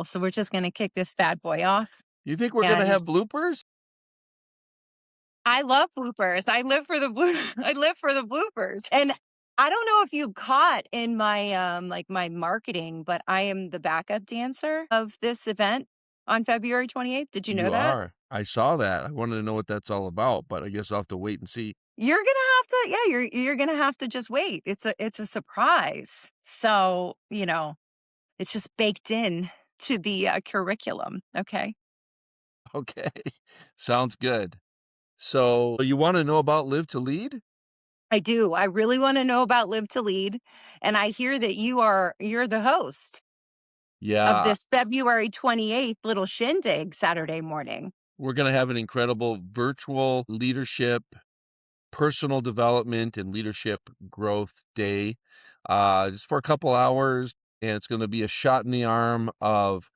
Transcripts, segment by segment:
So we're just going to kick this bad boy off. You think we're gonna And have bloopers? I love bloopers. I live for the I live for the bloopers. And I don't know if you caught in my like my marketing, but I am the backup dancer of this event on February 28th. Did you know You that? are. I saw that. I wanted to know what that's all about, but I guess I'll have to wait and see. You're gonna have to, yeah, you're gonna have to just wait. It's a surprise. So, it's just baked in to the curriculum. Okay. Okay. Sounds good. So, you wanna know about Live to Lead? I do. I really want to know about Live to Lead. And I hear that you're the host of Yeah, this February 28th little shindig Saturday morning. we're gonna have an incredible virtual leadership, personal development, and leadership growth day, just for a couple hours, and it's gonna be a shot in the arm of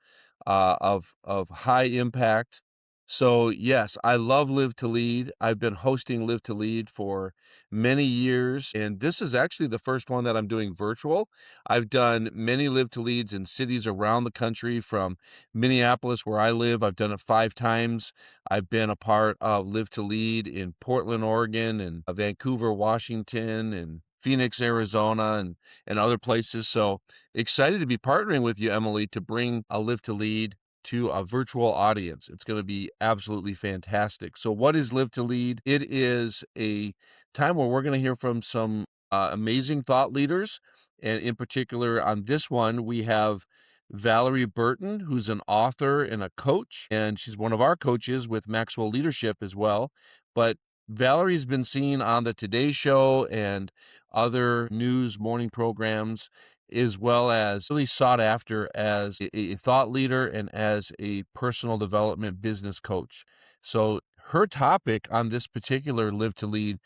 high impact. So yes, I love Live to Lead. I've been hosting Live to Lead for many years, and this is actually the first one that I'm doing virtual. I've done many Live to Leads in cities around the country, from Minneapolis, where I live. I've done it 5 times. I've been a part of Live to Lead in Portland, Oregon, and Vancouver, Washington, and Phoenix, Arizona, and other places. So excited to be partnering with you, Emily, to bring a Live to Lead to a virtual audience. It's going to be absolutely fantastic. So, what is Live to Lead? It is a time where we're going to hear from some amazing thought leaders. And in particular, on this one, we have Valerie Burton, who's an author and a coach, and she's one of our coaches with Maxwell Leadership as well. But Valerie's been seen on the Today Show and other news morning programs, as well as really sought after as a thought leader and as a personal development business coach. So her topic on this particular Live to Lead,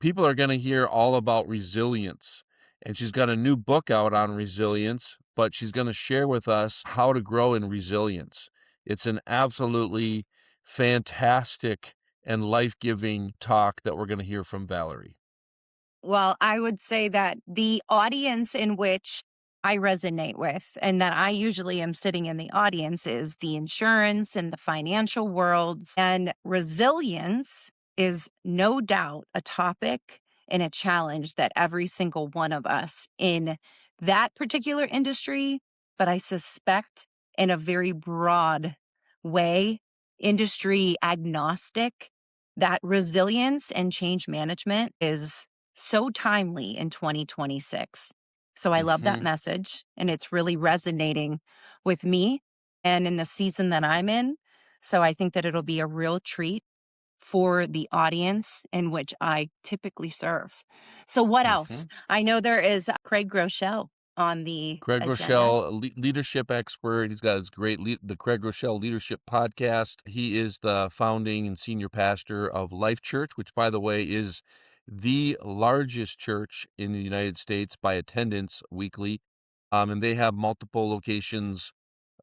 people are going to hear all about resilience. And she's got a new book out on resilience, but she's going to share with us how to grow in resilience. It's an absolutely fantastic and life-giving talk that we're going to hear from Valerie. Well, I would say that the audience in which I resonate with, and that I usually am sitting in the audience, is the insurance and the financial worlds. And resilience is no doubt a topic and a challenge that every single one of us in that particular industry, but I suspect in a very broad way, industry agnostic, that resilience and change management is so timely in 2026. So I love that Mhm. message, and it's really resonating with me and in the season that I'm in. So I think that it'll be a real treat for the audience in which I typically serve. So what else? Mhm. I know there is Craig Groeschel on the Craig agenda. Rochelle, leadership expert. He's got his the Craig Rochelle Leadership Podcast. He is the founding and senior pastor of Life Church, which, by the way, is the largest church in the United States by attendance weekly. And they have multiple locations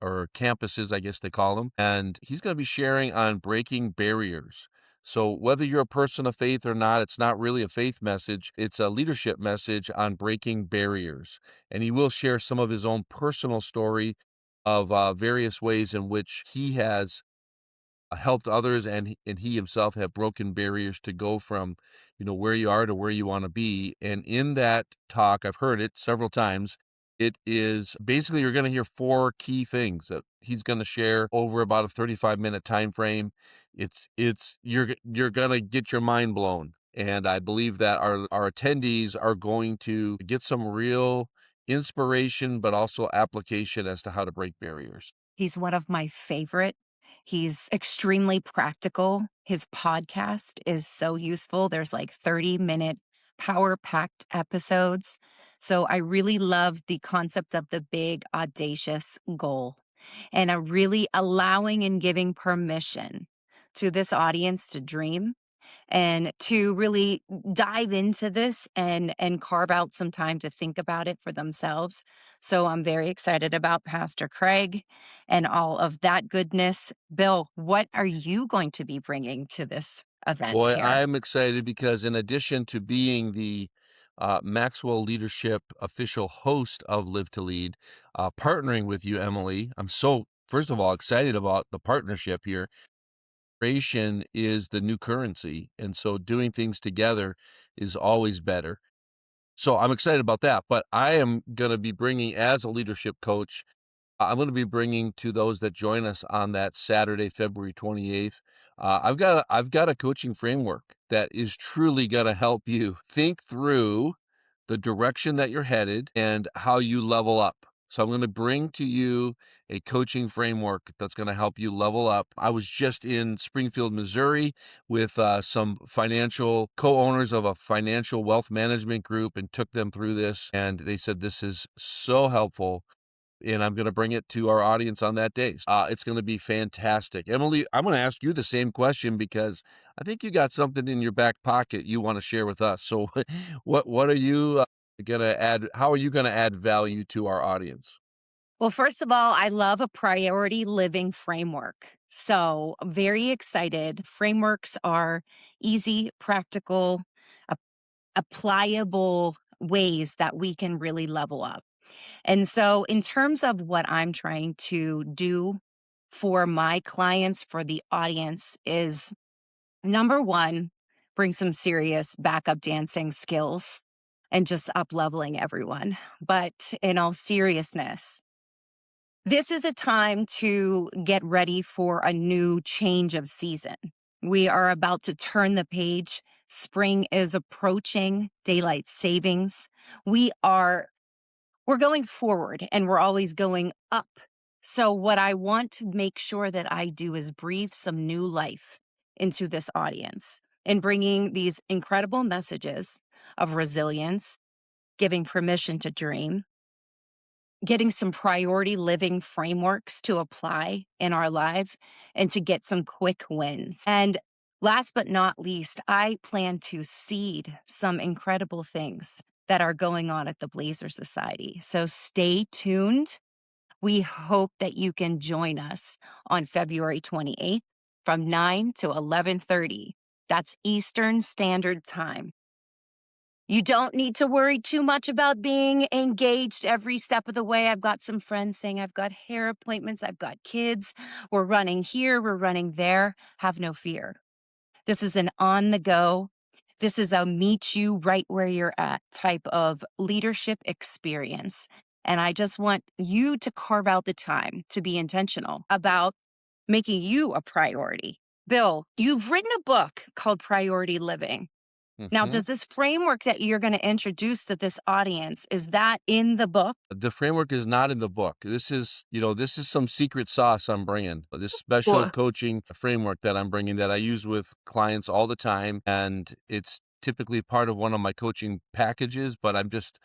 or campuses, I guess they call them. And he's going to be sharing on breaking barriers. So, whether you're a person of faith or not, it's not really a faith message, it's a leadership message on breaking barriers. And he will share some of his own personal story of various ways in which he has helped others, and he himself have broken barriers to go from, where you are to where you want to be. And in that talk, I've heard it several times. It is basically, you're going to hear four key things that he's going to share over about a 35-minute time frame. You're going to get your mind blown. And I believe that our attendees are going to get some real inspiration, but also application as to how to break barriers. He's one of my favorite. He's extremely practical. His podcast is so useful. There's like 30-minute power-packed episodes. So I really love the concept of the big audacious goal and a really allowing and giving permission to this audience to dream and to really dive into this and carve out some time to think about it for themselves. So I'm very excited about Pastor Craig and all of that goodness. Bill, what are you going to be bringing to this event Boy, here? I'm excited because in addition to being the Maxwell Leadership official host of Live to Lead, partnering with you, Emily. I'm so, first of all, excited about the partnership here. Collaboration is the new currency, and so doing things together is always better. So I'm excited about that, but I am going to be bringing, as a leadership coach, I'm going to be bringing to those that join us on that Saturday, February 28th. I've got a coaching framework that is truly going to help you think through the direction that you're headed and how you level up. So I'm going to bring to you a coaching framework that's going to help you level up. I was just in Springfield, Missouri with some financial co-owners of a financial wealth management group and took them through this. And they said, this is so helpful, and I'm gonna bring it to our audience on that day. It's gonna be fantastic. Emily, I'm gonna ask you the same question because I think you got something in your back pocket you wanna share with us. So what are you, gonna add how are you gonna add value to our audience? Well, first of all, I love a priority living framework. So, very excited. Frameworks are easy, practical, ap- applicable ways that we can really level up. And so, in terms of what I'm trying to do for my clients, for the audience, is number one, bring some serious backup dancing skills and just up leveling everyone. But in all seriousness, this is a time to get ready for a new change of season. We are about to turn the page. Spring is approaching, daylight savings. We are we're going forward and we're always going up. So what I want to make sure that I do is breathe some new life into this audience and bringing these incredible messages of resilience, giving permission to dream, getting some priority living frameworks to apply in our life and to get some quick wins. And last but not least, I plan to seed some incredible things that are going on at the Blazer Society. So stay tuned. We hope that you can join us on February 28th from 9 to 11:30. That's Eastern Standard Time. You don't need to worry too much about being engaged every step of the way. I've got some friends saying, I've got hair appointments, I've got kids, we're running here, we're running there. Have no fear. This is an on the go, this is a meet you right where you're at type of leadership experience. And I just want you to carve out the time to be intentional about making you a priority. Bill, you've written a book called Priority Living. Now, Mhm. does this framework that you're gonna introduce to this audience, is that in the book? The framework is not in the book. This is some secret sauce I'm bringing. This special Or coaching framework that I'm bringing that I use with clients all the time, and it's typically part of one of my coaching packages, but I'm just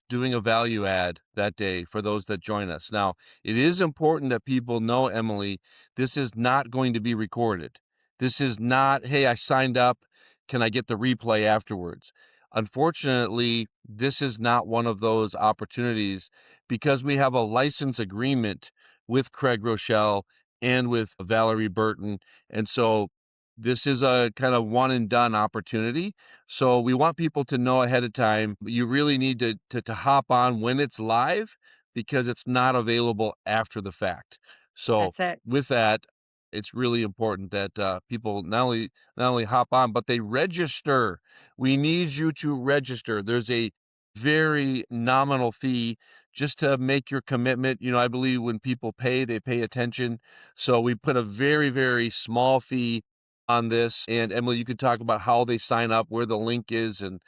doing a value add that day for those that join us. Now, it is important that people know, Emily, this is not going to be recorded. This is not, "Hey, I signed up. Can I get the replay afterwards?" Unfortunately, this is not one of those opportunities because we have a license agreement with Craig Rochelle and with Valerie Burton. And so this is a kind of one and done opportunity. So we want people to know ahead of time. You really need to hop on when it's live because it's not available after the fact. So that's it. with that, it's really important that people not only hop on, but they register. We need you to register. There's a very nominal fee just to make your commitment. I believe when people pay, they pay attention. So we put a very, very small fee on this. And Emily, you could talk about how they sign up, where the link is, and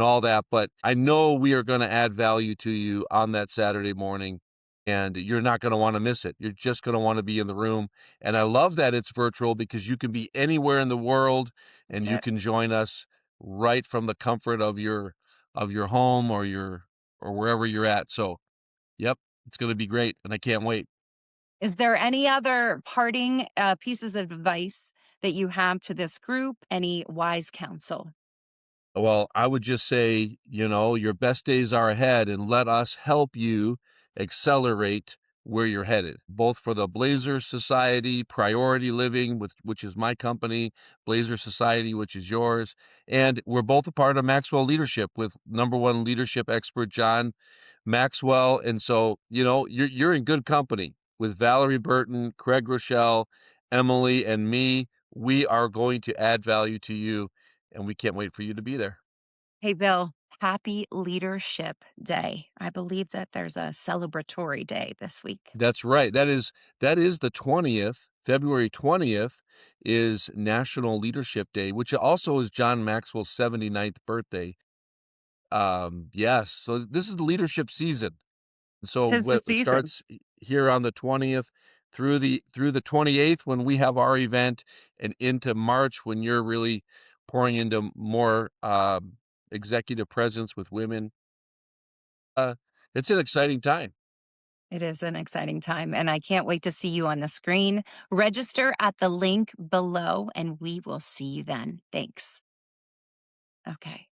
all that. But I know we are going to add value to you on that Saturday morning. And you're not going to want to miss it. You're just going to want to be in the room. And I love that it's virtual because you can be anywhere in the world and That's you it. can join us right from the comfort of your home or wherever you're at. So, yep, it's going to be great and I can't wait. Is there any other parting, pieces of advice that you have to this group? Any wise counsel? Well, I would just say, your best days are ahead and let us help you accelerate where you're headed, both for the Blazer Society, Priority Living, which is my company, Blazer Society, which is yours, and we're both a part of Maxwell Leadership with number one leadership expert John Maxwell, and so, you're in good company with Valerie Burton, Craig Rochelle, Emily, and me. We are going to add value to you, and we can't wait for you to be there. Hey, Bill, happy Leadership Day. I believe that there's a celebratory day this week. That's right. That is the 20th. February 20th is National Leadership Day, which also is John Maxwell's 79th birthday. Yes, so this is the leadership season. So 'Tis the what it season. starts here on the 20th through the 28th when we have our event and into March when you're really pouring into more executive presence with women. Uh, it's an exciting time. It is an exciting time, and I can't wait to see you on the screen. Register at the link below, and we will see you then. Thanks. Okay.